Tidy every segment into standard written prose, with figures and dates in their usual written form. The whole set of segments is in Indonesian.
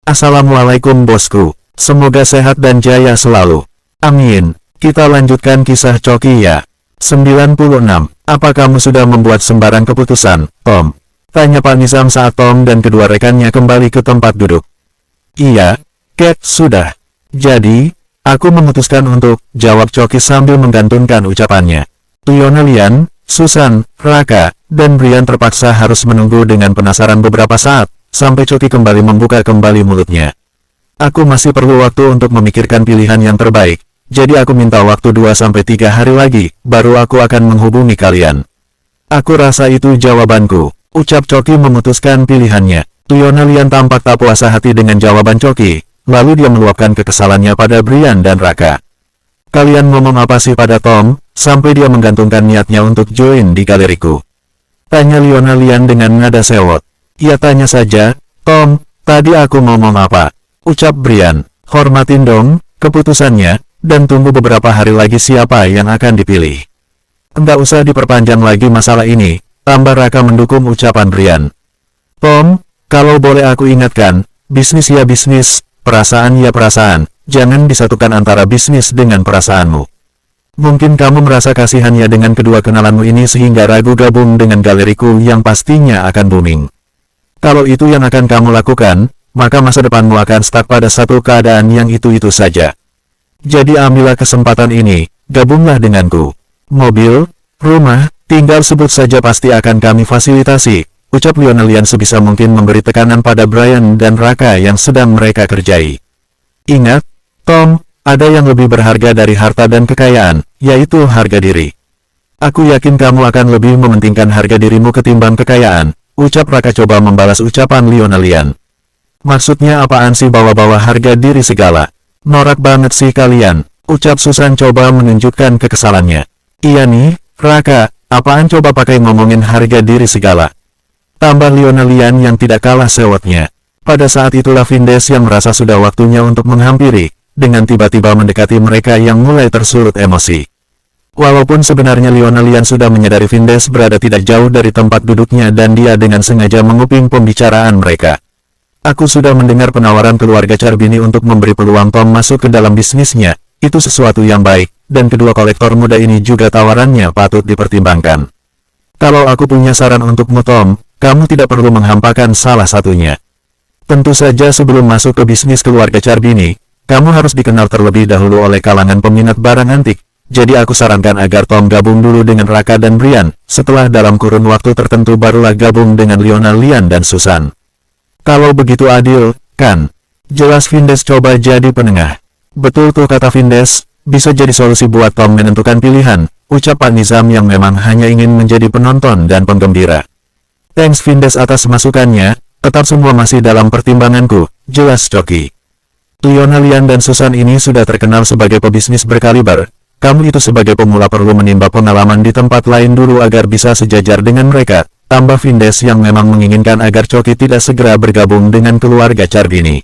Assalamualaikum bosku. Semoga sehat dan jaya selalu. Amin. Kita lanjutkan kisah Choki ya. 96. Apa kamu sudah membuat sembarang keputusan, Tom? Tanya Pak Nizam saat Tom dan kedua rekannya kembali ke tempat duduk. Iya, Cat, sudah. Jadi, aku memutuskan untuk, jawab Choki sambil menggantungkan ucapannya. Leona Lian, Susan, Raka, dan Brian terpaksa harus menunggu dengan penasaran beberapa saat, sampai Choki kembali membuka kembali mulutnya. Aku masih perlu waktu untuk memikirkan pilihan yang terbaik, jadi aku minta waktu 2-3 hari lagi, baru aku akan menghubungi kalian. Aku rasa itu jawabanku, ucap Choki memutuskan pilihannya. Leona Lian tampak tak puas hati dengan jawaban Choki, lalu dia meluapkan kekesalannya pada Brian dan Raka. Kalian ngomong apa sih pada Tom, sampai dia menggantungkan niatnya untuk join di galeriku? Tanya Leona Lian dengan nada sewot. Ya tanya saja, Tom, tadi aku ngomong apa? Ucap Brian. Hormatin dong keputusannya, dan tunggu beberapa hari lagi siapa yang akan dipilih. Enggak usah diperpanjang lagi masalah ini, tambah Raka mendukung ucapan Brian. Tom, kalau boleh aku ingatkan, bisnis ya bisnis, perasaan ya perasaan, jangan disatukan antara bisnis dengan perasaanmu. Mungkin kamu merasa kasihannya dengan kedua kenalanmu ini sehingga ragu gabung dengan galeriku yang pastinya akan booming. Kalau itu yang akan kamu lakukan, maka masa depanmu akan stuck pada satu keadaan yang itu-itu saja. Jadi ambillah kesempatan ini, gabunglah denganku. Mobil, rumah, tinggal sebut saja pasti akan kami fasilitasi, ucap Leona Lian sebisa mungkin memberi tekanan pada Brian dan Raka yang sedang mereka kerjai. Ingat, Tom, ada yang lebih berharga dari harta dan kekayaan, yaitu harga diri. Aku yakin kamu akan lebih mementingkan harga dirimu ketimbang kekayaan, ucap Raka coba membalas ucapan Leona Lian. Maksudnya apaan sih bawa-bawa harga diri segala? Norak banget sih kalian, ucap Susan coba menunjukkan kekesalannya. Iya nih, Raka, apaan coba pakai ngomongin harga diri segala? Tambah Leona Lian yang tidak kalah sewotnya. Pada saat itulah Vindes yang merasa sudah waktunya untuk menghampiri, dengan tiba-tiba mendekati mereka yang mulai tersulut emosi. Walaupun sebenarnya Leona Lian sudah menyadari Vindes berada tidak jauh dari tempat duduknya dan dia dengan sengaja menguping pembicaraan mereka. Aku sudah mendengar penawaran keluarga Charbini untuk memberi peluang Tom masuk ke dalam bisnisnya, itu sesuatu yang baik, dan kedua kolektor muda ini juga tawarannya patut dipertimbangkan. Kalau aku punya saran untukmu Tom, kamu tidak perlu menghampakan salah satunya. Tentu saja sebelum masuk ke bisnis keluarga Charbini, kamu harus dikenal terlebih dahulu oleh kalangan peminat barang antik, jadi aku sarankan agar Tom gabung dulu dengan Raka dan Brian, setelah dalam kurun waktu tertentu barulah gabung dengan Leona Lian dan Susan. Kalau begitu adil, kan? Jelas Vindes coba jadi penengah. Betul tuh kata Vindes, bisa jadi solusi buat Tom menentukan pilihan, ucap Pak Nizam yang memang hanya ingin menjadi penonton dan penggembira. Thanks Vindes atas masukannya, tetap semua masih dalam pertimbanganku, jelas Choki. Leona Lian dan Susan ini sudah terkenal sebagai pebisnis berkaliber, kamu itu sebagai pemula perlu menimba pengalaman di tempat lain dulu agar bisa sejajar dengan mereka. Tambah Vindes yang memang menginginkan agar Choki tidak segera bergabung dengan keluarga Charbini.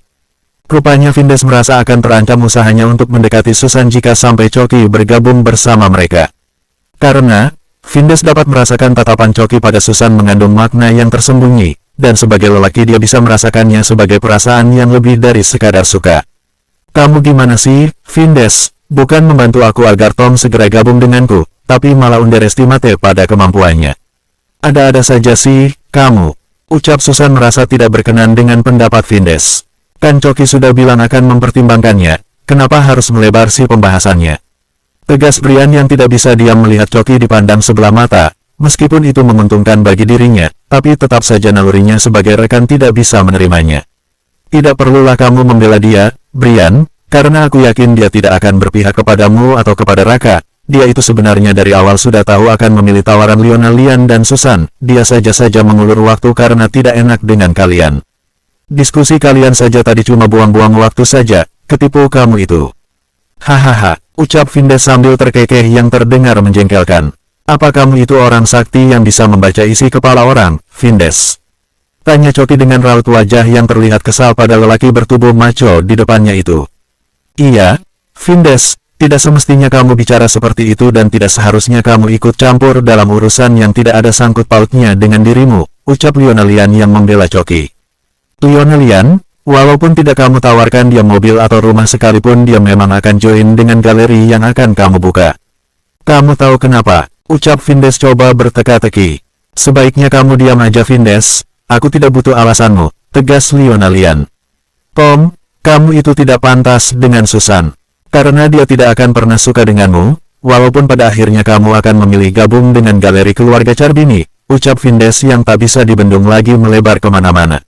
Rupanya Vindes merasa akan terancam usahanya untuk mendekati Susan jika sampai Choki bergabung bersama mereka. Karena, Vindes dapat merasakan tatapan Choki pada Susan mengandung makna yang tersembunyi, dan sebagai lelaki dia bisa merasakannya sebagai perasaan yang lebih dari sekadar suka. Kamu gimana sih, Vindes? Bukan membantu aku agar Tom segera gabung denganku, tapi malah underestimate pada kemampuannya. Ada-ada saja sih, kamu. Ucap Susan merasa tidak berkenan dengan pendapat Vindes. Kan Choki sudah bilang akan mempertimbangkannya, kenapa harus melebar sih pembahasannya? Tegas Brian yang tidak bisa diam melihat Choki dipandang sebelah mata, meskipun itu menguntungkan bagi dirinya, tapi tetap saja nalurinya sebagai rekan tidak bisa menerimanya. Tidak perlulah kamu membela dia, Brian, karena aku yakin dia tidak akan berpihak kepadamu atau kepada Raka. Dia itu sebenarnya dari awal sudah tahu akan memilih tawaran Leona Lian dan Susan, dia saja mengulur waktu karena tidak enak dengan kalian. Diskusi kalian saja tadi cuma buang-buang waktu saja, ketipu kamu itu. Hahaha, ucap Vindes sambil terkekeh yang terdengar menjengkelkan. Apa kamu itu orang sakti yang bisa membaca isi kepala orang, Vindes? Tanya Choki dengan raut wajah yang terlihat kesal pada lelaki bertubuh macho di depannya itu. Iya, Vindes. Tidak semestinya kamu bicara seperti itu dan tidak seharusnya kamu ikut campur dalam urusan yang tidak ada sangkut pautnya dengan dirimu, ucap Leona Lian yang membela Choki. Leona Lian, Walaupun tidak kamu tawarkan dia mobil atau rumah sekalipun, dia memang akan join dengan galeri yang akan kamu buka. Kamu tahu kenapa? Ucap Vindes coba berteka-teki. Sebaiknya kamu diam aja Vindes, aku tidak butuh alasanmu, tegas Leona Lian. Tom, kamu itu tidak pantas dengan Susan. Karena dia tidak akan pernah suka denganmu, walaupun pada akhirnya kamu akan memilih gabung dengan galeri keluarga Charbini, ucap Vindes yang tak bisa dibendung lagi melebar kemana-mana.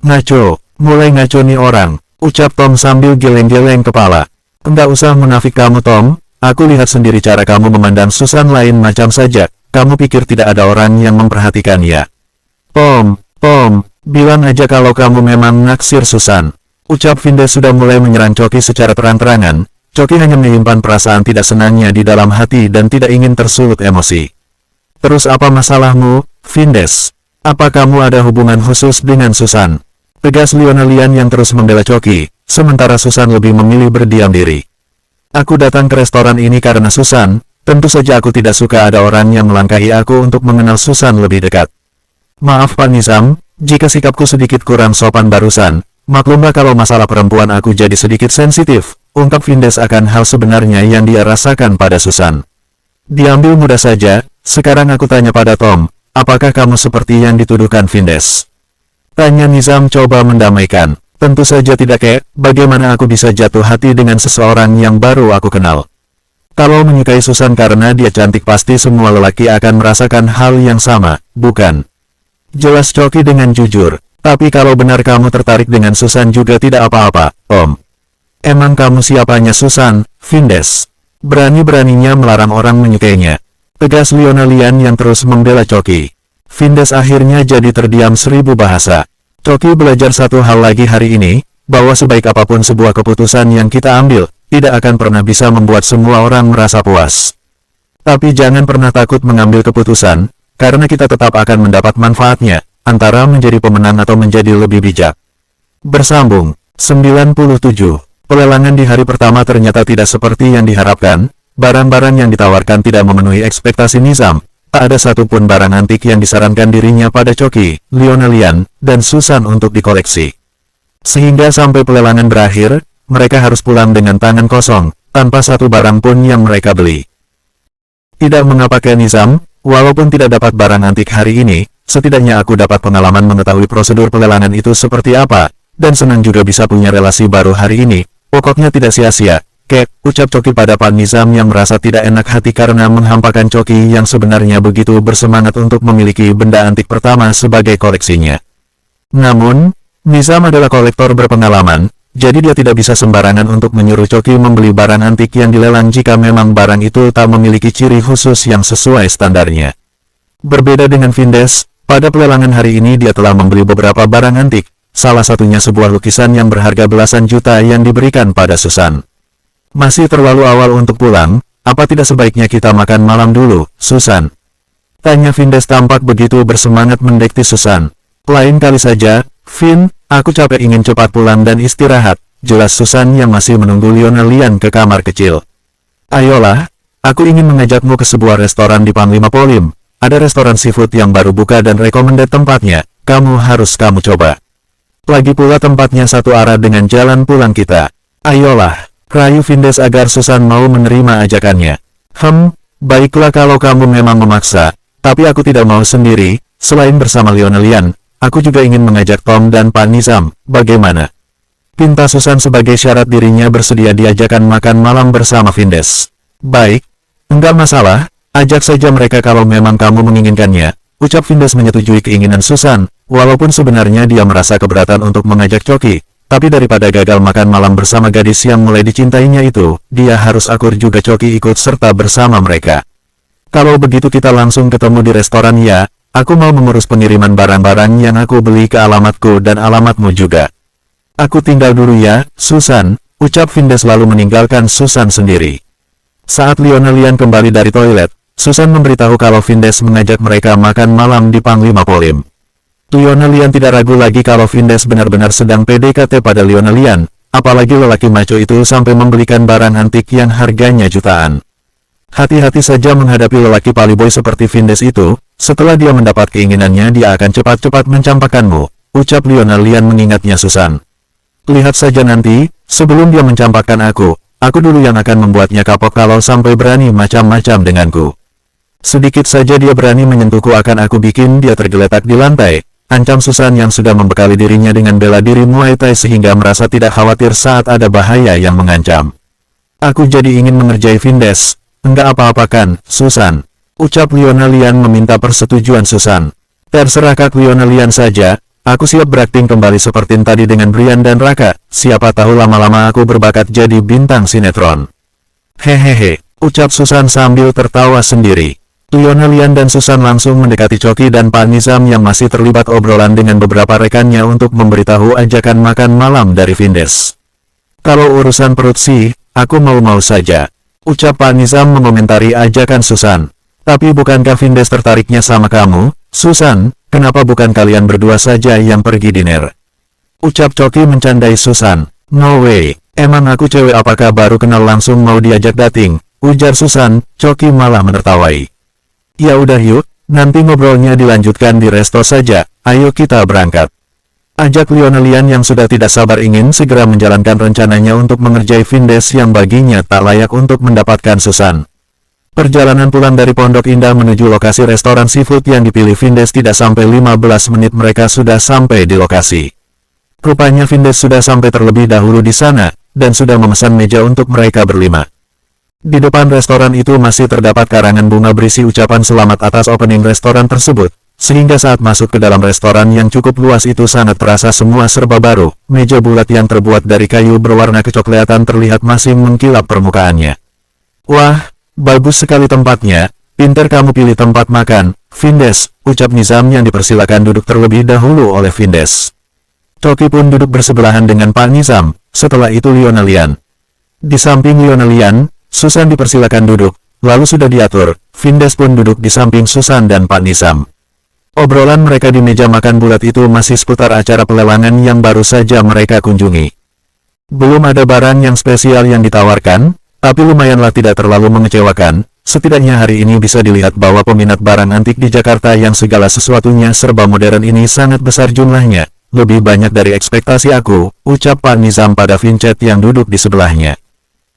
Ngaco, mulai ngaco nih orang, ucap Tom sambil geleng-geleng kepala. Enggak usah munafik kamu Tom, aku lihat sendiri cara kamu memandang Susan lain macam saja, kamu pikir tidak ada orang yang memperhatikan ya? Tom, bilang aja kalau kamu memang naksir Susan. Ucap Vindes sudah mulai menyerang Choki secara terang-terangan. Choki hanya menyimpan perasaan tidak senangnya di dalam hati dan tidak ingin tersulut emosi. Terus apa masalahmu, Vindes? Apa kamu ada hubungan khusus dengan Susan? Tegas Leona Lian yang terus membela Choki, sementara Susan lebih memilih berdiam diri. Aku datang ke restoran ini karena Susan, tentu saja aku tidak suka ada orang yang melangkahi aku untuk mengenal Susan lebih dekat. Maaf Pak Nizam, jika sikapku sedikit kurang sopan barusan, maklumlah kalau masalah perempuan aku jadi sedikit sensitif, ungkap Vindes akan hal sebenarnya yang dia rasakan pada Susan. Diambil mudah saja, sekarang aku tanya pada Tom, apakah kamu seperti yang dituduhkan Vindes? Tanya Nizam coba mendamaikan. Tentu saja tidak kek, bagaimana aku bisa jatuh hati dengan seseorang yang baru aku kenal? Kalau menyukai Susan karena dia cantik pasti semua lelaki akan merasakan hal yang sama, bukan? Jelas Choki dengan jujur, tapi kalau benar kamu tertarik dengan Susan juga tidak apa-apa, Om. Emang kamu siapanya Susan, Vindes? Berani-beraninya melarang orang menyukainya. Tegas Leona Lian yang terus membela Choki. Vindes akhirnya jadi terdiam 1000 bahasa. Choki belajar satu hal lagi hari ini, bahwa sebaik apapun sebuah keputusan yang kita ambil, tidak akan pernah bisa membuat semua orang merasa puas. Tapi jangan pernah takut mengambil keputusan, karena kita tetap akan mendapat manfaatnya, antara menjadi pemenang atau menjadi lebih bijak. Bersambung, 97. Pelelangan di hari pertama ternyata tidak seperti yang diharapkan, barang-barang yang ditawarkan tidak memenuhi ekspektasi Nizam. Tak ada satupun barang antik yang disarankan dirinya pada Choki, Leona Lian, dan Susan untuk dikoleksi. Sehingga sampai pelelangan berakhir, mereka harus pulang dengan tangan kosong, tanpa satu barang pun yang mereka beli. Tidak mengapa Nizam, walaupun tidak dapat barang antik hari ini, setidaknya aku dapat pengalaman mengetahui prosedur pelelangan itu seperti apa, dan senang juga bisa punya relasi baru hari ini, pokoknya tidak sia-sia. Kek, ucap Choki pada Pak Nizam yang merasa tidak enak hati karena menghampakan Choki yang sebenarnya begitu bersemangat untuk memiliki benda antik pertama sebagai koleksinya. Namun, Nizam adalah kolektor berpengalaman, jadi dia tidak bisa sembarangan untuk menyuruh Choki membeli barang antik yang dilelang jika memang barang itu tak memiliki ciri khusus yang sesuai standarnya. Berbeda dengan Vindes, pada pelelangan hari ini dia telah membeli beberapa barang antik, salah satunya sebuah lukisan yang berharga belasan juta yang diberikan pada Susan. Masih terlalu awal untuk pulang, apa tidak sebaiknya kita makan malam dulu, Susan? Tanya Vindes tampak begitu bersemangat mendekti Susan. Lain kali saja, Vin, aku capek ingin cepat pulang dan istirahat, jelas Susan yang masih menunggu Leona Lian ke kamar kecil. Ayolah, aku ingin mengajakmu ke sebuah restoran di Panglima Polim, ada restoran seafood yang baru buka dan recommended tempatnya, kamu coba. Lagi pula tempatnya satu arah dengan jalan pulang kita. Ayolah. Rayu Vindes agar Susan mau menerima ajakannya. Baiklah kalau kamu memang memaksa, tapi aku tidak mau sendiri, selain bersama Leona Lian, aku juga ingin mengajak Tom dan Pak Nizam, bagaimana? Pinta Susan sebagai syarat dirinya bersedia diajakan makan malam bersama Vindes. Baik, enggak masalah, ajak saja mereka kalau memang kamu menginginkannya, ucap Vindes menyetujui keinginan Susan, walaupun sebenarnya dia merasa keberatan untuk mengajak Choki. Tapi daripada gagal makan malam bersama gadis yang mulai dicintainya itu, dia harus akur juga Choki ikut serta bersama mereka. Kalau begitu kita langsung ketemu di restoran ya, aku mau mengurus pengiriman barang-barang yang aku beli ke alamatku dan alamatmu juga. Aku tinggal dulu ya, Susan, ucap Vindes lalu meninggalkan Susan sendiri. Saat Leona Lian kembali dari toilet, Susan memberitahu kalau Vindes mengajak mereka makan malam di Panglima Polim. Leona Lian tidak ragu lagi kalau Vindes benar-benar sedang PDKT pada Leona Lian, apalagi lelaki maco itu sampai membelikan barang antik yang harganya jutaan. Hati-hati saja menghadapi lelaki paliboy seperti Vindes itu, setelah dia mendapat keinginannya dia akan cepat-cepat mencampakkanmu, ucap Leona Lian mengingatnya Susan. Lihat saja nanti, sebelum dia mencampakkan aku dulu yang akan membuatnya kapok kalau sampai berani macam-macam denganku. Sedikit saja dia berani menyentuhku akan aku bikin dia tergeletak di lantai, ancam Susan yang sudah membekali dirinya dengan bela diri Muay Thai sehingga merasa tidak khawatir saat ada bahaya yang mengancam. Aku jadi ingin mengerjai Vindes. Enggak apa-apa kan, Susan? Ucap Leona Lian meminta persetujuan Susan. Terserah Kak Leona Lian saja. Aku siap berakting kembali seperti tadi dengan Brian dan Raka, siapa tahu lama-lama aku berbakat jadi bintang sinetron. Hehehe, ucap Susan sambil tertawa sendiri. Leona Lian dan Susan langsung mendekati Choki dan Pak Nizam yang masih terlibat obrolan dengan beberapa rekannya untuk memberitahu ajakan makan malam dari Vindes. Kalau urusan perut sih, aku mau-mau saja, ucap Pak Nizam mengomentari ajakan Susan. Tapi bukankah Vindes tertariknya sama kamu, Susan? Kenapa bukan kalian berdua saja yang pergi dinner? Ucap Choki mencandai Susan. No way, emang aku cewek apakah baru kenal langsung mau diajak dating? Ujar Susan. Choki malah menertawai. Ya udah yuk, nanti ngobrolnya dilanjutkan di resto saja, ayo kita berangkat. Ajak Leona Lian yang sudah tidak sabar ingin segera menjalankan rencananya untuk mengerjai Vindes yang baginya tak layak untuk mendapatkan Susan. Perjalanan pulang dari Pondok Indah menuju lokasi restoran seafood yang dipilih Vindes tidak sampai 15 menit mereka sudah sampai di lokasi. Rupanya Vindes sudah sampai terlebih dahulu di sana, dan sudah memesan meja untuk mereka berlima. Di depan restoran itu masih terdapat karangan bunga berisi ucapan selamat atas opening restoran tersebut, sehingga saat masuk ke dalam restoran yang cukup luas itu sangat terasa semua serba baru. Meja bulat yang terbuat dari kayu berwarna kecoklatan terlihat masih mengkilap permukaannya. Wah, bagus sekali tempatnya, pinter kamu pilih tempat makan, Vindes, ucap Nizam yang dipersilakan duduk terlebih dahulu oleh Vindes. Choki pun duduk bersebelahan dengan Pak Nizam, setelah itu Leona Lian. Di samping Leona Lian, Susan dipersilakan duduk, lalu sudah diatur, Vindes pun duduk di samping Susan dan Pak Nizam. Obrolan mereka di meja makan bulat itu masih seputar acara pelelangan yang baru saja mereka kunjungi. Belum ada barang yang spesial yang ditawarkan, tapi lumayanlah tidak terlalu mengecewakan, setidaknya hari ini bisa dilihat bahwa peminat barang antik di Jakarta yang segala sesuatunya serba modern ini sangat besar jumlahnya, lebih banyak dari ekspektasi aku, ucap Pak Nizam pada Vincent yang duduk di sebelahnya.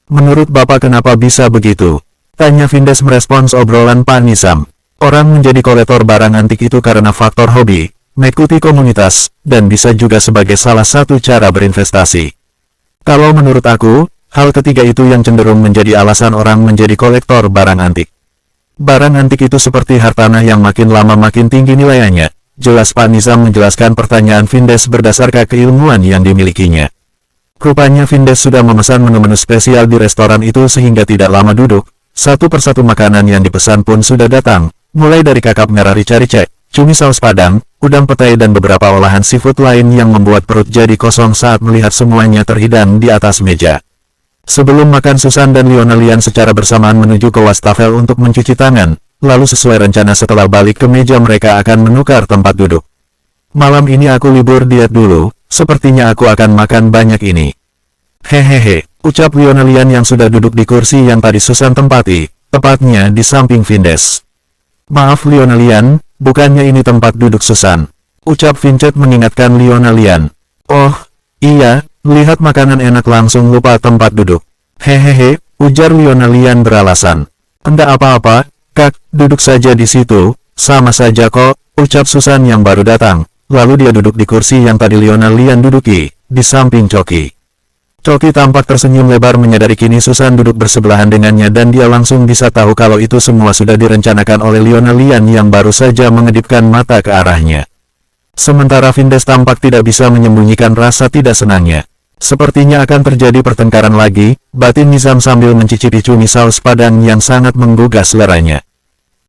Menurut Bapak kenapa bisa begitu? Tanya Vindes merespons obrolan Pak Nizam. Orang menjadi kolektor barang antik itu karena faktor hobi, mengikuti komunitas, dan bisa juga sebagai salah satu cara berinvestasi. Kalau menurut aku, hal ketiga itu yang cenderung menjadi alasan orang menjadi kolektor barang antik. Barang antik itu seperti hartanah yang makin lama makin tinggi nilainya. Jelas Pak Nizam menjelaskan pertanyaan Vindes berdasarkan keilmuan yang dimilikinya. Rupanya Vindes sudah memesan menu-menu spesial di restoran itu sehingga tidak lama duduk. Satu persatu makanan yang dipesan pun sudah datang, mulai dari kakap merah rica-rica, cumi saus padang, udang petai dan beberapa olahan seafood lain yang membuat perut jadi kosong saat melihat semuanya terhidang di atas meja. Sebelum makan Susan dan Leona Lian secara bersamaan menuju ke wastafel untuk mencuci tangan, lalu sesuai rencana setelah balik ke meja mereka akan menukar tempat duduk. Malam ini aku libur diet dulu, sepertinya aku akan makan banyak ini. Hehehe, ucap Leona Lian yang sudah duduk di kursi yang tadi Susan tempati, tepatnya di samping Vindes. Maaf Leona Lian, bukannya ini tempat duduk Susan, ucap Vincent mengingatkan Leona Lian. Oh, iya, lihat makanan enak langsung lupa tempat duduk. Hehehe, ujar Leona Lian beralasan. Enggak apa-apa, Kak, duduk saja di situ, sama saja kok, ucap Susan yang baru datang. Lalu dia duduk di kursi yang tadi Leona Lian duduki, di samping Choki. Choki tampak tersenyum lebar menyadari kini Susan duduk bersebelahan dengannya dan dia langsung bisa tahu kalau itu semua sudah direncanakan oleh Leona Lian yang baru saja mengedipkan mata ke arahnya. Sementara Vindes tampak tidak bisa menyembunyikan rasa tidak senangnya. Sepertinya akan terjadi pertengkaran lagi, batin Nizam sambil mencicipi cumi saus padang yang sangat menggugah seleranya.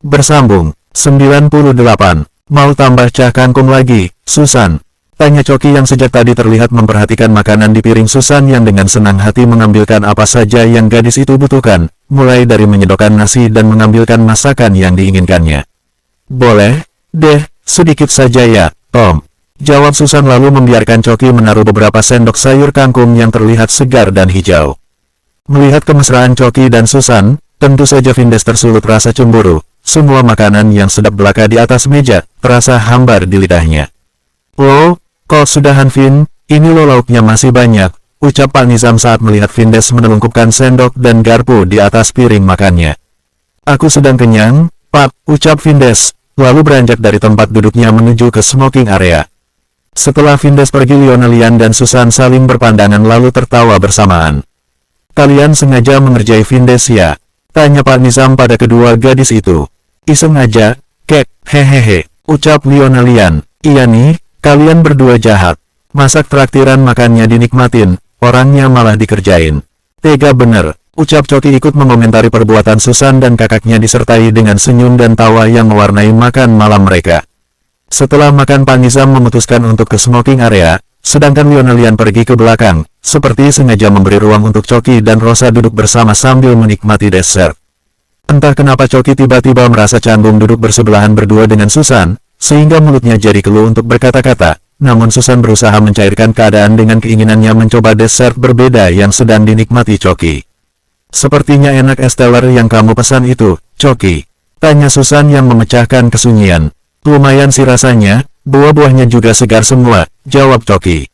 Bersambung, 98. Mau tambah cah kangkung lagi, Susan? Tanya Choki yang sejak tadi terlihat memperhatikan makanan di piring Susan yang dengan senang hati mengambilkan apa saja yang gadis itu butuhkan, mulai dari menyedokkan nasi dan mengambilkan masakan yang diinginkannya. Boleh, deh, sedikit saja ya, Tom. Jawab Susan lalu membiarkan Choki menaruh beberapa sendok sayur kangkung yang terlihat segar dan hijau. Melihat kemesraan Choki dan Susan, tentu saja Vindes tersulut rasa cemburu. Semua makanan yang sedap belaka di atas meja, terasa hambar di lidahnya. Oh, kok sudahan Vin, Ini loh lauknya masih banyak, ucap Pak Nizam saat melihat Vindes menelungkupkan sendok dan garpu di atas piring makannya. Aku sedang kenyang, Pak, ucap Vindes, lalu beranjak dari tempat duduknya menuju ke smoking area. Setelah Vindes pergi, Lionelian dan Susan saling berpandangan lalu tertawa bersamaan. Kalian sengaja mengerjai Vindes ya? Tanya Pak Nizam pada kedua gadis itu. Iseng aja, kek, hehehe, ucap Lionelian. Iya nih, kalian berdua jahat. Masak traktiran makannya dinikmatin, orangnya malah dikerjain. Tega bener, ucap Coki ikut mengomentari perbuatan Susan dan kakaknya disertai dengan senyum dan tawa yang mewarnai makan malam mereka. Setelah makan, Pak Nizam memutuskan untuk ke smoking area, sedangkan Lionelian pergi ke belakang, seperti sengaja memberi ruang untuk Coki dan Rosa duduk bersama sambil menikmati dessert. Entah kenapa Coki tiba-tiba merasa canggung duduk bersebelahan berdua dengan Susan, sehingga mulutnya jadi keluh untuk berkata-kata. Namun Susan berusaha mencairkan keadaan dengan keinginannya mencoba dessert berbeda yang sedang dinikmati Coki. Sepertinya enak es teler yang kamu pesan itu, Coki. Tanya Susan yang memecahkan kesunyian. Lumayan sih rasanya, buah-buahnya juga segar semua, jawab Coki.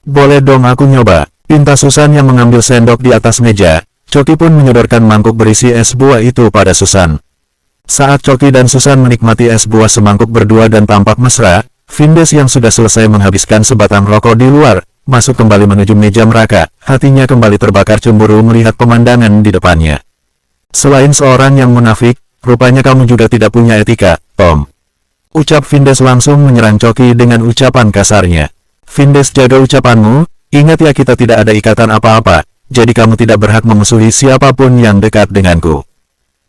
Boleh dong aku nyoba, pinta Susan yang mengambil sendok di atas meja. Coki pun menyodorkan mangkuk berisi es buah itu pada Susan. Saat Coki dan Susan menikmati es buah semangkuk berdua dan tampak mesra, Vindes yang sudah selesai menghabiskan sebatang rokok di luar, masuk kembali menuju meja mereka, hatinya kembali terbakar cemburu melihat pemandangan di depannya. Selain seorang yang munafik, rupanya kamu juga tidak punya etika, Tom. Ucap Vindes langsung menyerang Coki dengan ucapan kasarnya. Vindes, jaga ucapanmu, ingat ya kita tidak ada ikatan apa-apa, jadi kamu tidak berhak memusuhi siapapun yang dekat denganku.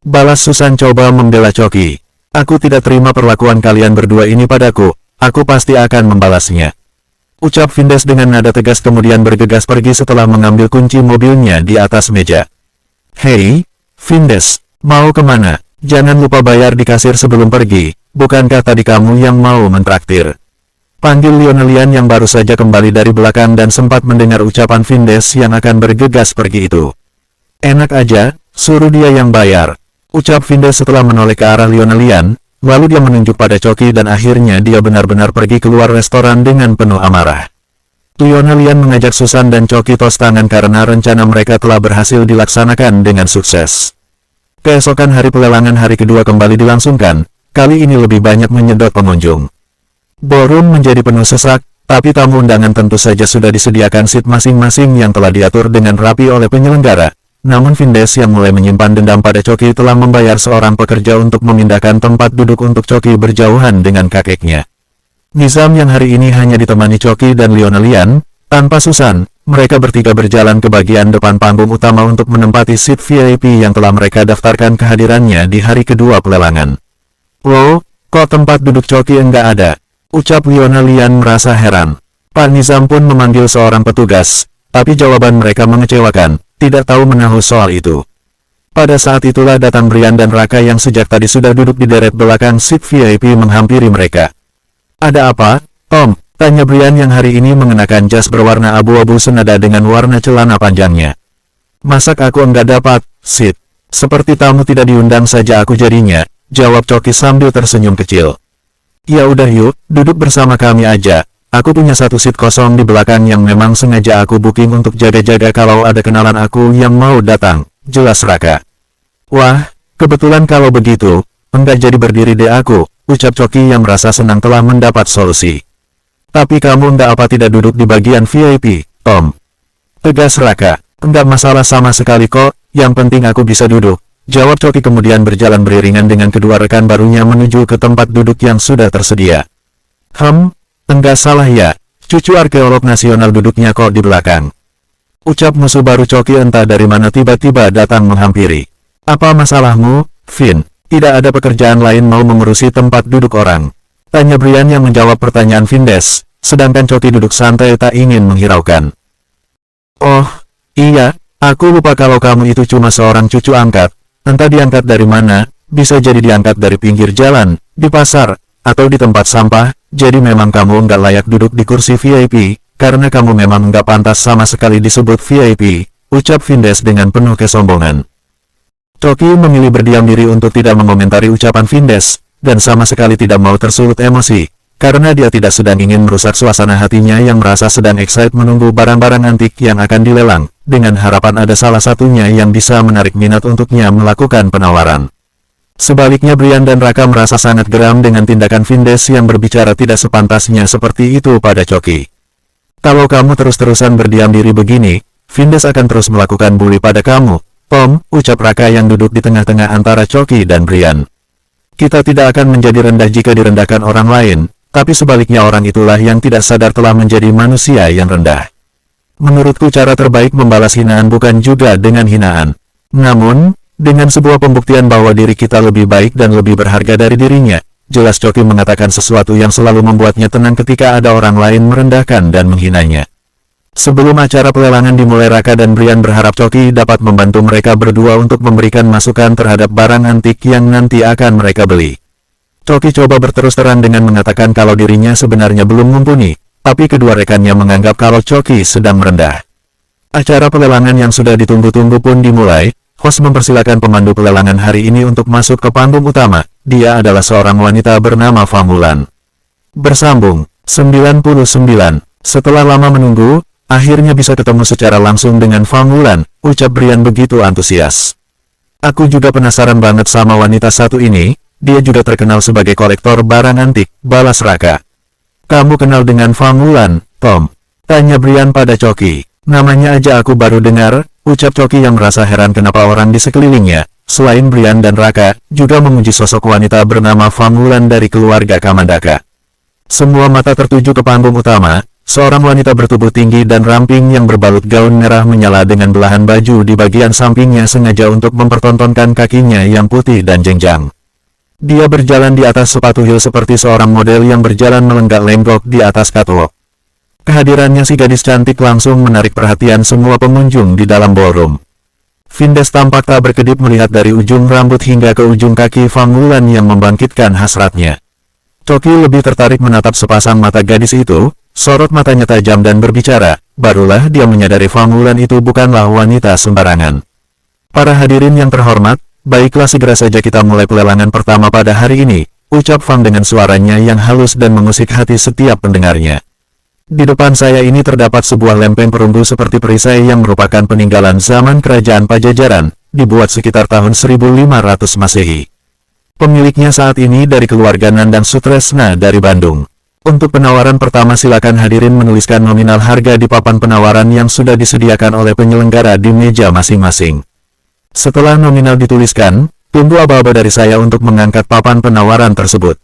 Balas Susan coba membela Coki. Aku tidak terima perlakuan kalian berdua ini padaku. Aku pasti akan membalasnya. Ucap Vindes dengan nada tegas kemudian bergegas pergi setelah mengambil kunci mobilnya di atas meja. Hei, Vindes, mau kemana? Jangan lupa bayar di kasir sebelum pergi, bukankah tadi kamu yang mau mentraktir? Panggil Lionelian yang baru saja kembali dari belakang dan sempat mendengar ucapan Vindes yang akan bergegas pergi itu. Enak aja, suruh dia yang bayar. Ucap Vindes setelah menoleh ke arah Lionelian. Lalu dia menunjuk pada Coki dan akhirnya dia benar-benar pergi keluar restoran dengan penuh amarah. Lionelian mengajak Susan dan Coki tos tangan karena rencana mereka telah berhasil dilaksanakan dengan sukses. Keesokan hari pelelangan hari kedua kembali dilangsungkan, kali ini lebih banyak menyedot pengunjung. Ballroom menjadi penuh sesak, tapi tamu undangan tentu saja sudah disediakan seat masing-masing yang telah diatur dengan rapi oleh penyelenggara. Namun Vindes yang mulai menyimpan dendam pada Coki telah membayar seorang pekerja untuk memindahkan tempat duduk untuk Coki berjauhan dengan kakeknya. Nizam yang hari ini hanya ditemani Coki dan Lionelian, tanpa Susan, mereka bertiga berjalan ke bagian depan panggung utama untuk menempati seat VIP yang telah mereka daftarkan kehadirannya di hari kedua pelelangan. Loh, kok tempat duduk Coki enggak ada? Ucap Lionelian merasa heran. Pak Nizam pun memanggil seorang petugas, tapi jawaban mereka mengecewakan. Tidak tahu menahu soal itu. Pada saat itulah datang Brian dan Raka yang sejak tadi sudah duduk di deret belakang seat VIP menghampiri mereka. Ada apa, Tom? Tanya Brian yang hari ini mengenakan jas berwarna abu-abu senada dengan warna celana panjangnya. Masak aku enggak dapat seat. Seperti tamu tidak diundang saja aku jadinya, jawab Coki sambil tersenyum kecil. Ya udah yuk, duduk bersama kami aja. Aku punya satu seat kosong di belakang yang memang sengaja aku booking untuk jaga-jaga kalau ada kenalan aku yang mau datang, jelas Raka. Wah, kebetulan kalau begitu, enggak jadi berdiri deh aku, ucap Coki yang merasa senang telah mendapat solusi. Tapi kamu enggak apa tidak duduk di bagian VIP, Tom? Tegas Raka, enggak masalah sama sekali kok, yang penting aku bisa duduk, jawab Coki kemudian berjalan beriringan dengan kedua rekan barunya menuju ke tempat duduk yang sudah tersedia. Enggak salah ya, cucu arkeolog nasional duduknya kok di belakang. Ucap musuh baru Coki entah dari mana tiba-tiba datang menghampiri. Apa masalahmu, Vin? Tidak ada pekerjaan lain mau mengurusi tempat duduk orang? Tanya Brian yang menjawab pertanyaan Vindes, sedangkan Coki duduk santai tak ingin menghiraukan. Oh, iya, aku lupa kalau kamu itu cuma seorang cucu angkat. Entah diangkat dari mana, bisa jadi diangkat dari pinggir jalan, di pasar, atau di tempat sampah. Jadi memang kamu nggak layak duduk di kursi VIP, karena kamu memang nggak pantas sama sekali disebut VIP, ucap Vindes dengan penuh kesombongan. Coki memilih berdiam diri untuk tidak mengomentari ucapan Vindes, dan sama sekali tidak mau tersulut emosi, Karena dia tidak sedang ingin merusak suasana hatinya yang merasa sedang excited menunggu barang-barang antik yang akan dilelang, dengan harapan ada salah satunya yang bisa menarik minat untuknya melakukan penawaran. Sebaliknya Brian dan Raka merasa sangat geram dengan tindakan Vindes yang berbicara tidak sepantasnya seperti itu pada Choki. Kalau kamu terus-terusan berdiam diri begini, Vindes akan terus melakukan bully pada kamu, Tom, ucap Raka yang duduk di tengah-tengah antara Choki dan Brian. Kita tidak akan menjadi rendah jika direndahkan orang lain, tapi sebaliknya orang itulah yang tidak sadar telah menjadi manusia yang rendah. Menurutku cara terbaik membalas hinaan bukan juga dengan hinaan. Namun, dengan sebuah pembuktian bahwa diri kita lebih baik dan lebih berharga dari dirinya, jelas Choki mengatakan sesuatu yang selalu membuatnya tenang ketika ada orang lain merendahkan dan menghinanya. Sebelum acara pelelangan dimulai, Raka dan Brian berharap Choki dapat membantu mereka berdua untuk memberikan masukan terhadap barang antik yang nanti akan mereka beli. Choki coba berterus terang dengan mengatakan kalau dirinya sebenarnya belum mumpuni, tapi kedua rekannya menganggap kalau Choki sedang merendah. Acara pelelangan yang sudah ditunggu-tunggu pun dimulai. Host mempersilakan pemandu pelelangan hari ini untuk masuk ke panggung utama. Dia adalah seorang wanita bernama Famulan. Bersambung 99. Setelah lama menunggu, akhirnya bisa ketemu secara langsung dengan Famulan, ucap Brian begitu antusias. Aku juga penasaran banget sama wanita satu ini. Dia juga terkenal sebagai kolektor barang antik, balas Raka. Kamu kenal dengan Famulan, Tom? Tanya Brian pada Choki. Namanya aja aku baru dengar, ucap Choki yang merasa heran kenapa orang di sekelilingnya, selain Brian dan Raka, juga memuji sosok wanita bernama Famulan dari keluarga Kamandaka. Semua mata tertuju ke panggung utama. Seorang wanita bertubuh tinggi dan ramping yang berbalut gaun merah menyala dengan belahan baju di bagian sampingnya sengaja untuk mempertontonkan kakinya yang putih dan jenjang. Dia berjalan di atas sepatu heel seperti seorang model yang berjalan melenggak-lenggok di atas catwalk. Kehadirannya si gadis cantik langsung menarik perhatian semua pengunjung di dalam ballroom. Vindes tampak tak berkedip melihat dari ujung rambut hingga ke ujung kaki Famulan yang membangkitkan hasratnya. Choki lebih tertarik menatap sepasang mata gadis itu, sorot matanya tajam dan berbicara, barulah dia menyadari Famulan itu bukanlah wanita sembarangan. Para hadirin yang terhormat, baiklah segera saja kita mulai pelelangan pertama pada hari ini, ucap Fang dengan suaranya yang halus dan mengusik hati setiap pendengarnya. Di depan saya ini terdapat sebuah lempeng perunggu seperti perisai yang merupakan peninggalan zaman kerajaan Pajajaran, dibuat sekitar tahun 1500 Masehi. Pemiliknya saat ini dari keluarga Nandang Sutresna dari Bandung. Untuk penawaran pertama silakan hadirin menuliskan nominal harga di papan penawaran yang sudah disediakan oleh penyelenggara di meja masing-masing. Setelah nominal dituliskan, tunggu aba-aba dari saya untuk mengangkat papan penawaran tersebut.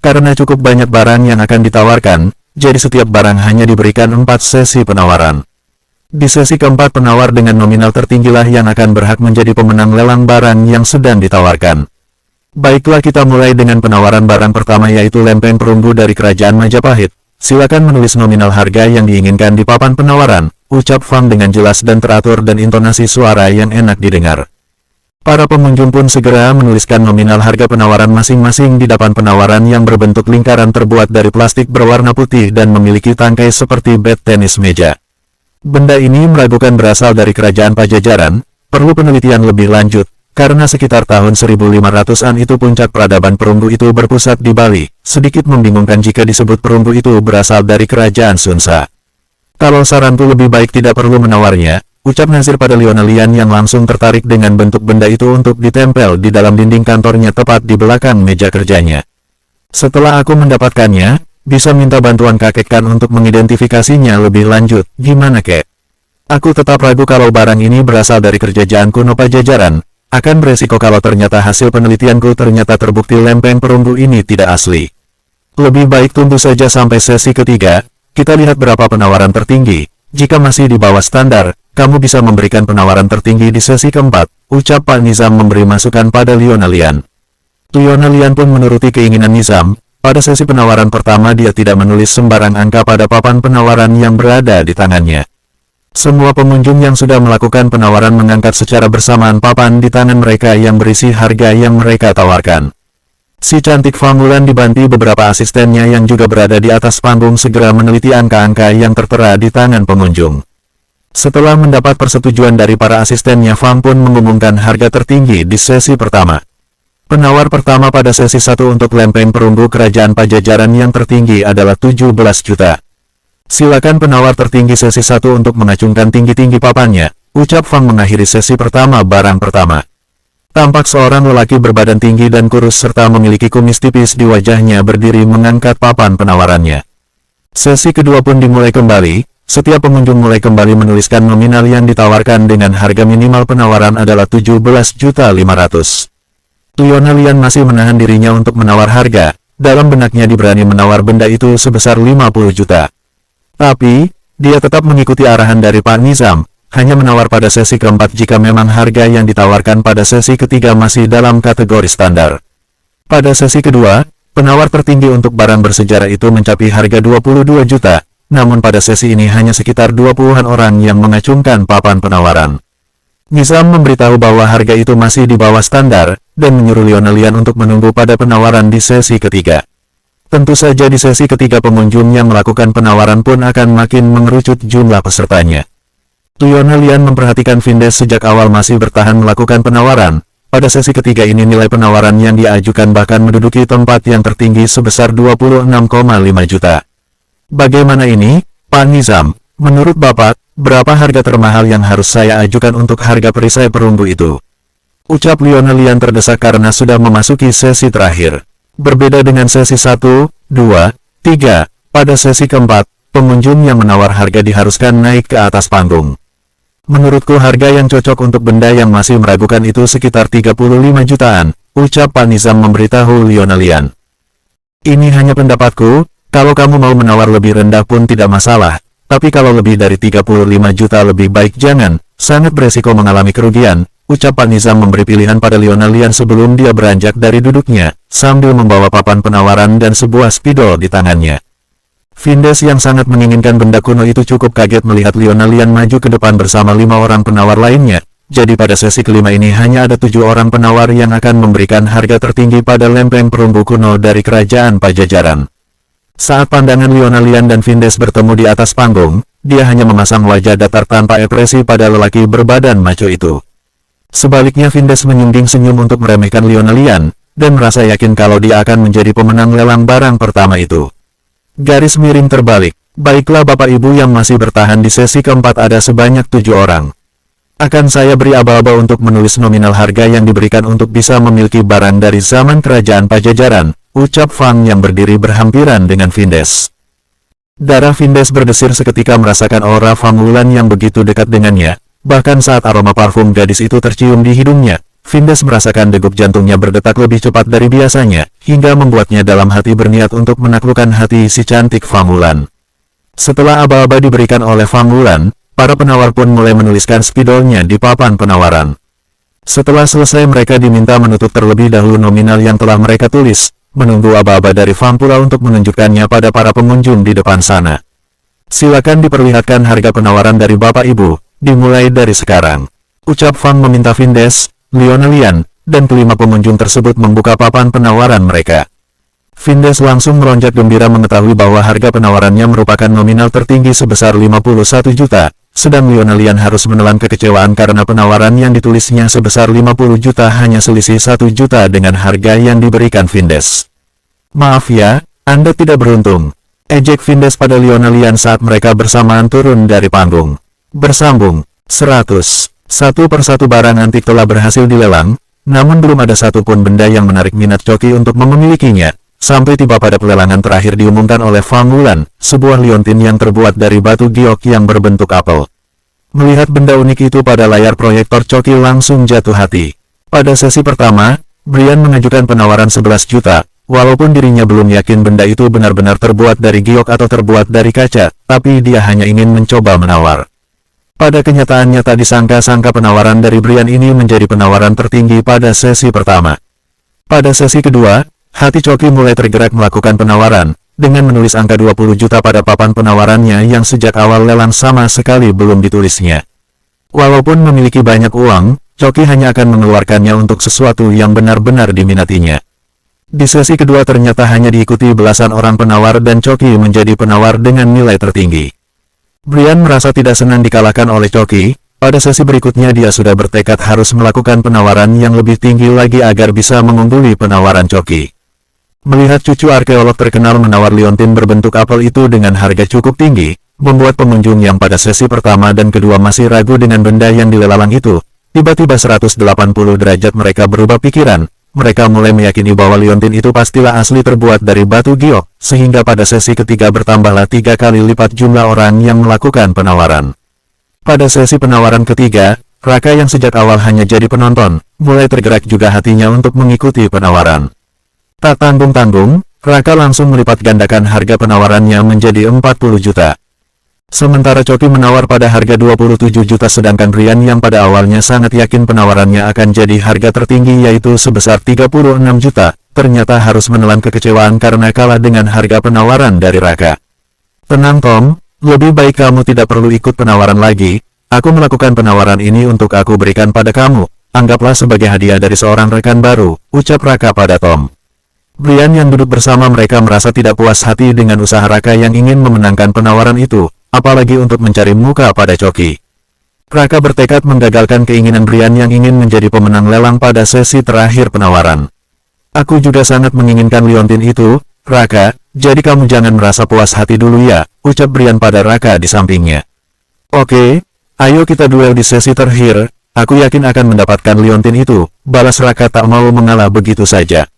Karena cukup banyak barang yang akan ditawarkan, jadi setiap barang hanya diberikan 4 sesi penawaran. Di sesi keempat penawar dengan nominal tertinggilah yang akan berhak menjadi pemenang lelang barang yang sedang ditawarkan. Baiklah kita mulai dengan penawaran barang pertama yaitu lempeng perunggu dari Kerajaan Majapahit. Silakan menulis nominal harga yang diinginkan di papan penawaran, ucap Fang dengan jelas dan teratur dan intonasi suara yang enak didengar. Para pengunjung pun segera menuliskan nominal harga penawaran masing-masing di papan penawaran yang berbentuk lingkaran terbuat dari plastik berwarna putih dan memiliki tangkai seperti bat tenis meja. Benda ini meragukan berasal dari Kerajaan Pajajaran, perlu penelitian lebih lanjut, karena sekitar tahun 1500-an itu puncak peradaban perunggu itu berpusat di Bali, sedikit membingungkan jika disebut perunggu itu berasal dari Kerajaan Sunsa. Kalau saranku lebih baik tidak perlu menawarnya, ucap Nazir pada Lionelian yang langsung tertarik dengan bentuk benda itu untuk ditempel di dalam dinding kantornya tepat di belakang meja kerjanya. Setelah aku mendapatkannya, bisa minta bantuan kakek Kan untuk mengidentifikasinya lebih lanjut, gimana kek? Aku tetap ragu kalau barang ini berasal dari kerajaan kuno Pajajaran, akan beresiko kalau ternyata hasil penelitianku ternyata terbukti lempeng perunggu ini tidak asli. Lebih baik tunggu saja sampai sesi ketiga, kita lihat berapa penawaran tertinggi, jika masih di bawah standar, kamu bisa memberikan penawaran tertinggi di sesi keempat, ucap Pak Nizam memberi masukan pada Lionelian. Lionelian pun menuruti keinginan Nizam, pada sesi penawaran pertama dia tidak menulis sembarang angka pada papan penawaran yang berada di tangannya. Semua pengunjung yang sudah melakukan penawaran mengangkat secara bersamaan papan di tangan mereka yang berisi harga yang mereka tawarkan. Si cantik Famulan dibantu beberapa asistennya yang juga berada di atas panggung segera meneliti angka-angka yang tertera di tangan pengunjung. Setelah mendapat persetujuan dari para asistennya, Fang pun mengumumkan harga tertinggi di sesi pertama. Penawar pertama pada sesi 1 untuk lempeng perunggu kerajaan Pajajaran yang tertinggi adalah 17 juta. Silakan penawar tertinggi sesi 1 untuk mengacungkan tinggi-tinggi papannya, ucap Fang mengakhiri sesi pertama barang pertama. Tampak seorang lelaki berbadan tinggi dan kurus serta memiliki kumis tipis di wajahnya berdiri mengangkat papan penawarannya. Sesi kedua pun dimulai kembali, setiap pengunjung mulai kembali menuliskan nominal yang ditawarkan dengan harga minimal penawaran adalah 17.500.000. Leona Lian masih menahan dirinya untuk menawar harga, dalam benaknya diberani menawar benda itu sebesar 50 juta. Tapi, dia tetap mengikuti arahan dari Pak Nizam, hanya menawar pada sesi keempat jika memang harga yang ditawarkan pada sesi ketiga masih dalam kategori standar. Pada sesi kedua, penawar tertinggi untuk barang bersejarah itu mencapai harga 22 juta, namun pada sesi ini hanya sekitar 20-an orang yang mengacungkan papan penawaran. Nizam memberitahu bahwa harga itu masih di bawah standar, dan menyuruh Leona Lian untuk menunggu pada penawaran di sesi ketiga. Tentu saja di sesi ketiga pengunjung yang melakukan penawaran pun akan makin mengerucut jumlah pesertanya. Leona Lian memperhatikan Vindes sejak awal masih bertahan melakukan penawaran. Pada sesi ketiga ini nilai penawaran yang diajukan bahkan menduduki tempat yang tertinggi sebesar 26,5 juta. Bagaimana ini, Pak Nizam? Menurut Bapak, berapa harga termahal yang harus saya ajukan untuk harga perisai perunggu itu? Ucap Leona Lian terdesak karena sudah memasuki sesi terakhir. Berbeda dengan sesi 1, 2, 3, pada sesi keempat, pengunjung yang menawar harga diharuskan naik ke atas panggung. Menurutku harga yang cocok untuk benda yang masih meragukan itu sekitar 35 jutaan, ucap Pak Nizam memberitahu Leona Lian. Ini hanya pendapatku, kalau kamu mau menawar lebih rendah pun tidak masalah, tapi kalau lebih dari 35 juta lebih baik jangan, sangat beresiko mengalami kerugian, ucap Pak Nizam memberi pilihan pada Leona Lian sebelum dia beranjak dari duduknya, sambil membawa papan penawaran dan sebuah spidol di tangannya. Vindes yang sangat menginginkan benda kuno itu cukup kaget melihat Leona Lian maju ke depan bersama 5 orang penawar lainnya, jadi pada sesi kelima ini hanya ada 7 orang penawar yang akan memberikan harga tertinggi pada lempeng perunggu kuno dari kerajaan Pajajaran. Saat pandangan Leona Lian dan Vindes bertemu di atas panggung, dia hanya memasang wajah datar tanpa ekspresi pada lelaki berbadan maco itu. Sebaliknya Vindes menyungging senyum untuk meremehkan Leona Lian, dan merasa yakin kalau dia akan menjadi pemenang lelang barang pertama itu. Garis miring terbalik. Baiklah Bapak Ibu yang masih bertahan di sesi keempat ada sebanyak 7 orang. Akan saya beri aba-aba untuk menulis nominal harga yang diberikan untuk bisa memiliki barang dari zaman kerajaan Pajajaran, ucap Fang yang berdiri berhampiran dengan Vindes. Darah Vindes berdesir seketika merasakan aura Fang Wulan yang begitu dekat dengannya, bahkan saat aroma parfum gadis itu tercium di hidungnya, Vindes merasakan degup jantungnya berdetak lebih cepat dari biasanya, hingga membuatnya dalam hati berniat untuk menaklukkan hati si cantik Fang Wulan. Setelah aba-aba diberikan oleh Fang Wulan, para penawar pun mulai menuliskan spidolnya di papan penawaran. Setelah selesai mereka diminta menutup terlebih dahulu nominal yang telah mereka tulis, menunggu aba-aba dari Fang pula untuk menunjukkannya pada para pengunjung di depan sana. Silakan diperlihatkan harga penawaran dari Bapak Ibu, dimulai dari sekarang. Ucap Fang meminta Vindes, Leona Lian, dan kelima pengunjung tersebut membuka papan penawaran mereka. Vindes langsung melonjak gembira mengetahui bahwa harga penawarannya merupakan nominal tertinggi sebesar 51 juta, sedang Leona Lian harus menelan kekecewaan karena penawaran yang ditulisnya sebesar 50 juta hanya selisih 1 juta dengan harga yang diberikan Vindes. Maaf ya, Anda tidak beruntung. Ejek Vindes pada Leona Lian saat mereka bersamaan turun dari panggung. Bersambung, 100. Satu persatu barang antik telah berhasil dilelang, namun belum ada satupun benda yang menarik minat Coki untuk memilikinya, sampai tiba pada pelelangan terakhir diumumkan oleh Fang Wulan, sebuah liontin yang terbuat dari batu giok yang berbentuk apel. Melihat benda unik itu pada layar proyektor, Coki langsung jatuh hati. Pada sesi pertama, Brian mengajukan penawaran 11 juta, walaupun dirinya belum yakin benda itu benar-benar terbuat dari giok atau terbuat dari kaca, tapi dia hanya ingin mencoba menawar. Pada kenyataannya tak disangka-sangka penawaran dari Brian ini menjadi penawaran tertinggi pada sesi pertama. Pada sesi kedua, hati Coki mulai tergerak melakukan penawaran, dengan menulis angka 20 juta pada papan penawarannya yang sejak awal lelang sama sekali belum ditulisnya. Walaupun memiliki banyak uang, Coki hanya akan mengeluarkannya untuk sesuatu yang benar-benar diminatinya. Di sesi kedua ternyata hanya diikuti belasan orang penawar dan Coki menjadi penawar dengan nilai tertinggi. Brian merasa tidak senang dikalahkan oleh Coki, Pada sesi berikutnya dia sudah bertekad harus melakukan penawaran yang lebih tinggi lagi agar bisa mengungguli penawaran Choki. Melihat cucu arkeolog terkenal menawar liontin berbentuk apel itu dengan harga cukup tinggi, membuat pengunjung yang pada sesi pertama dan kedua masih ragu dengan benda yang dilelang itu, tiba-tiba 180 derajat mereka berubah pikiran. Mereka mulai meyakini bahwa liontin itu pastilah asli terbuat dari batu giok, sehingga pada sesi ketiga bertambahlah 3 kali lipat jumlah orang yang melakukan penawaran. Pada sesi penawaran ketiga, Raka yang sejak awal hanya jadi penonton, mulai tergerak juga hatinya untuk mengikuti penawaran. Tak tanggung-tanggung, Raka langsung melipat gandakan harga penawarannya menjadi 40 juta. Sementara Choki menawar pada harga 27 juta sedangkan Brian yang pada awalnya sangat yakin penawarannya akan jadi harga tertinggi yaitu sebesar 36 juta, ternyata harus menelan kekecewaan karena kalah dengan harga penawaran dari Raka. Tenang Tom, lebih baik kamu tidak perlu ikut penawaran lagi, aku melakukan penawaran ini untuk aku berikan pada kamu, anggaplah sebagai hadiah dari seorang rekan baru, ucap Raka pada Tom. Brian yang duduk bersama mereka merasa tidak puas hati dengan usaha Raka yang ingin memenangkan penawaran itu, apalagi untuk mencari muka pada Choki. Raka bertekad menggagalkan keinginan Brian yang ingin menjadi pemenang lelang pada sesi terakhir penawaran. Aku juga sangat menginginkan liontin itu, Raka, jadi kamu jangan merasa puas hati dulu ya, ucap Brian pada Raka di sampingnya. Oke, ayo kita duel di sesi terakhir, aku yakin akan mendapatkan liontin itu, balas Raka tak mau mengalah begitu saja.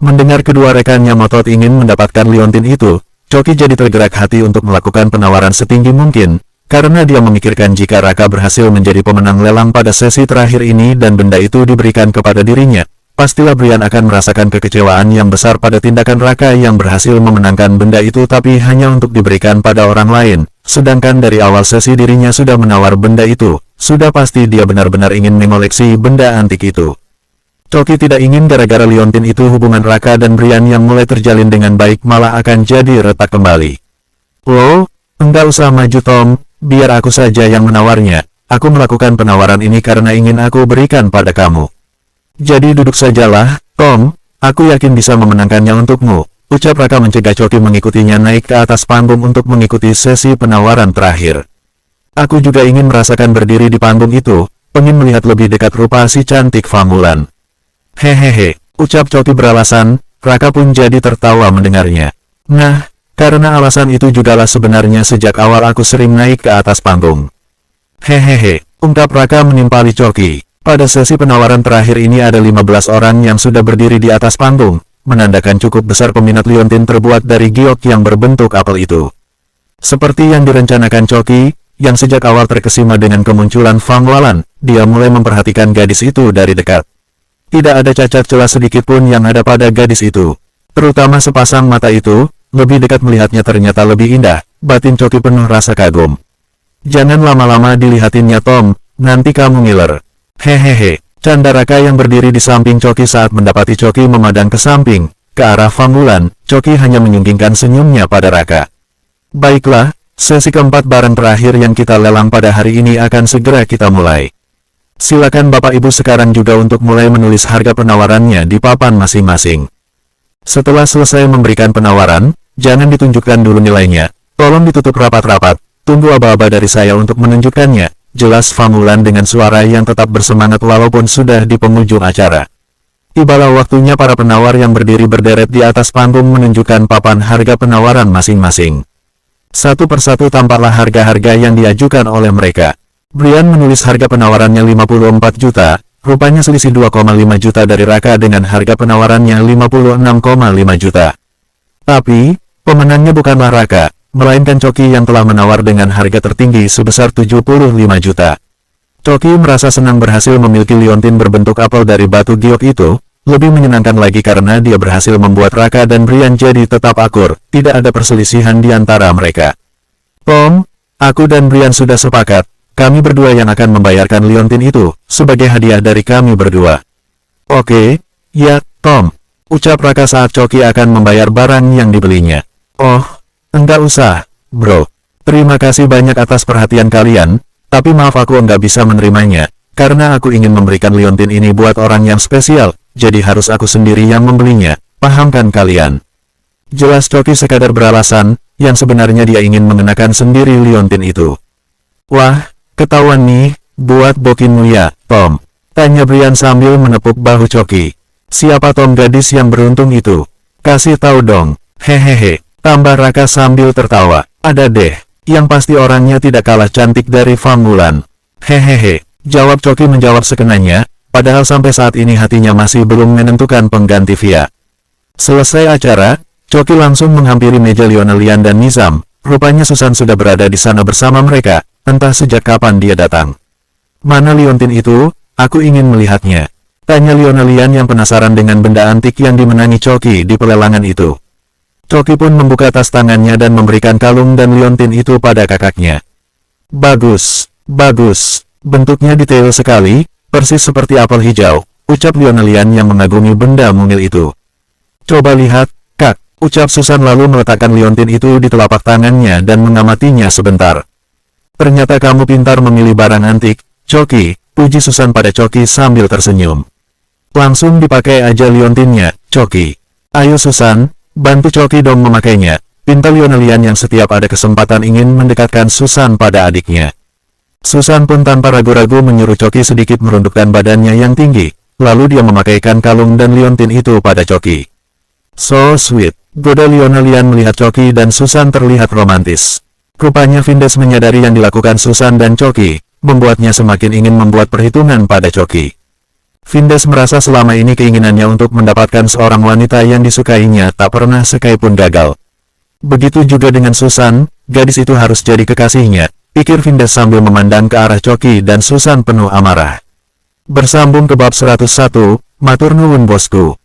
Mendengar kedua rekannya ngotot ingin mendapatkan liontin itu, Choki jadi tergerak hati untuk melakukan penawaran setinggi mungkin, karena dia memikirkan jika Raka berhasil menjadi pemenang lelang pada sesi terakhir ini dan benda itu diberikan kepada dirinya, pastilah Brian akan merasakan kekecewaan yang besar pada tindakan Raka yang berhasil memenangkan benda itu tapi hanya untuk diberikan pada orang lain, sedangkan dari awal sesi dirinya sudah menawar benda itu, sudah pasti dia benar-benar ingin mengoleksi benda antik itu. Choki tidak ingin gara-gara liontin itu hubungan Raka dan Brian yang mulai terjalin dengan baik malah akan jadi retak kembali. Oh, enggak usah maju Tom, biar aku saja yang menawarnya, aku melakukan penawaran ini karena ingin aku berikan pada kamu. Jadi duduk sajalah, Tom, aku yakin bisa memenangkannya untukmu, ucap Raka mencegah Choki mengikutinya naik ke atas panggung untuk mengikuti sesi penawaran terakhir. Aku juga ingin merasakan berdiri di panggung itu, ingin melihat lebih dekat rupa si cantik Famulan. Hehehe, ucap Choki beralasan, Raka pun jadi tertawa mendengarnya. Nah, karena alasan itu jugalah sebenarnya sejak awal aku sering naik ke atas panggung. Hehehe, ungkap Raka menimpali Choki. Pada sesi penawaran terakhir ini ada 15 orang yang sudah berdiri di atas panggung, menandakan cukup besar peminat liontin terbuat dari giok yang berbentuk apel itu. Seperti yang direncanakan Choki, yang sejak awal terkesima dengan kemunculan Fang Walan, dia mulai memperhatikan gadis itu dari dekat. Tidak ada cacat celah sedikit pun yang ada pada gadis itu. Terutama sepasang mata itu, lebih dekat melihatnya ternyata lebih indah, batin Choki penuh rasa kagum. Jangan lama-lama dilihatinnya Tom, nanti kamu ngiler. Hehehe, canda Raka yang berdiri di samping Choki saat mendapati Choki memandang ke samping, ke arah Famulan, Choki hanya menyunggingkan senyumnya pada Raka. Baiklah, sesi keempat barang terakhir yang kita lelang pada hari ini akan segera kita mulai. Silakan Bapak Ibu sekarang juga untuk mulai menulis harga penawarannya di papan masing-masing. Setelah selesai memberikan penawaran, jangan ditunjukkan dulu nilainya, tolong ditutup rapat-rapat, tunggu aba-aba dari saya untuk menunjukkannya, jelas Famulan dengan suara yang tetap bersemangat walaupun sudah di penghujung acara. Tibalah waktunya para penawar yang berdiri berderet di atas panggung menunjukkan papan harga penawaran masing-masing. Satu persatu tampaklah harga-harga yang diajukan oleh mereka. Brian menulis harga penawarannya 54 juta, rupanya selisih 2,5 juta dari Raka dengan harga penawarannya 56,5 juta. Tapi, pemenangnya bukanlah Raka, melainkan Choki yang telah menawar dengan harga tertinggi sebesar 75 juta. Choki merasa senang berhasil memiliki liontin berbentuk apel dari batu giok itu, lebih menyenangkan lagi karena dia berhasil membuat Raka dan Brian jadi tetap akur, tidak ada perselisihan di antara mereka. Tom, aku dan Brian sudah sepakat. Kami berdua yang akan membayarkan liontin itu, sebagai hadiah dari kami berdua. Oke, ya, Tom, ucap Raka saat Choki akan membayar barang yang dibelinya. Oh, enggak usah, bro. Terima kasih banyak atas perhatian kalian, tapi maaf aku enggak bisa menerimanya, karena aku ingin memberikan liontin ini buat orang yang spesial, jadi harus aku sendiri yang membelinya, pahamkan kalian? Jelas Choki sekadar beralasan, yang sebenarnya dia ingin mengenakan sendiri liontin itu. Wah, Ketahuan nih, buat bokinmu ya, Tom. Tanya Brian sambil menepuk bahu Choki. Siapa Tom gadis yang beruntung itu? Kasih tahu dong. Hehehe. Tambah Raka sambil tertawa. Ada deh. Yang pasti orangnya tidak kalah cantik dari Fang Wulan. Hehehe. Jawab Choki menjawab sekenanya. Padahal sampai saat ini hatinya masih belum menentukan pengganti Via. Selesai acara, Choki langsung menghampiri meja Lionel Lian dan Nizam. Rupanya Susan sudah berada di sana bersama mereka. Entah sejak kapan dia datang. Mana liontin itu? Aku ingin melihatnya. Tanya Lionel Lian yang penasaran dengan benda antik yang dimenangi Choki di pelelangan itu. Choki pun membuka tas tangannya dan memberikan kalung dan liontin itu pada kakaknya. Bagus, bagus. Bentuknya detail sekali, persis seperti apel hijau, ucap Lionel Lian yang mengagumi benda mungil itu. Coba lihat, Kak, ucap Susan lalu meletakkan liontin itu di telapak tangannya dan mengamatinya sebentar. Ternyata kamu pintar memilih barang antik, Choki, puji Susan pada Choki sambil tersenyum. Langsung dipakai aja liontinnya, Choki. Ayo Susan, bantu Choki dong memakainya, pinta Lionel Lian yang setiap ada kesempatan ingin mendekatkan Susan pada adiknya. Susan pun tanpa ragu-ragu menyuruh Choki sedikit merundukkan badannya yang tinggi, lalu dia memakaikan kalung dan liontin itu pada Choki. So sweet, goda Lionel Lian melihat Choki dan Susan terlihat romantis. Rupanya Vindes menyadari yang dilakukan Susan dan Choki, membuatnya semakin ingin membuat perhitungan pada Choki. Vindes merasa selama ini keinginannya untuk mendapatkan seorang wanita yang disukainya tak pernah sekalipun gagal. Begitu juga dengan Susan, gadis itu harus jadi kekasihnya, pikir Vindes sambil memandang ke arah Choki dan Susan penuh amarah. Bersambung ke bab 101, Matur nuwun bosku.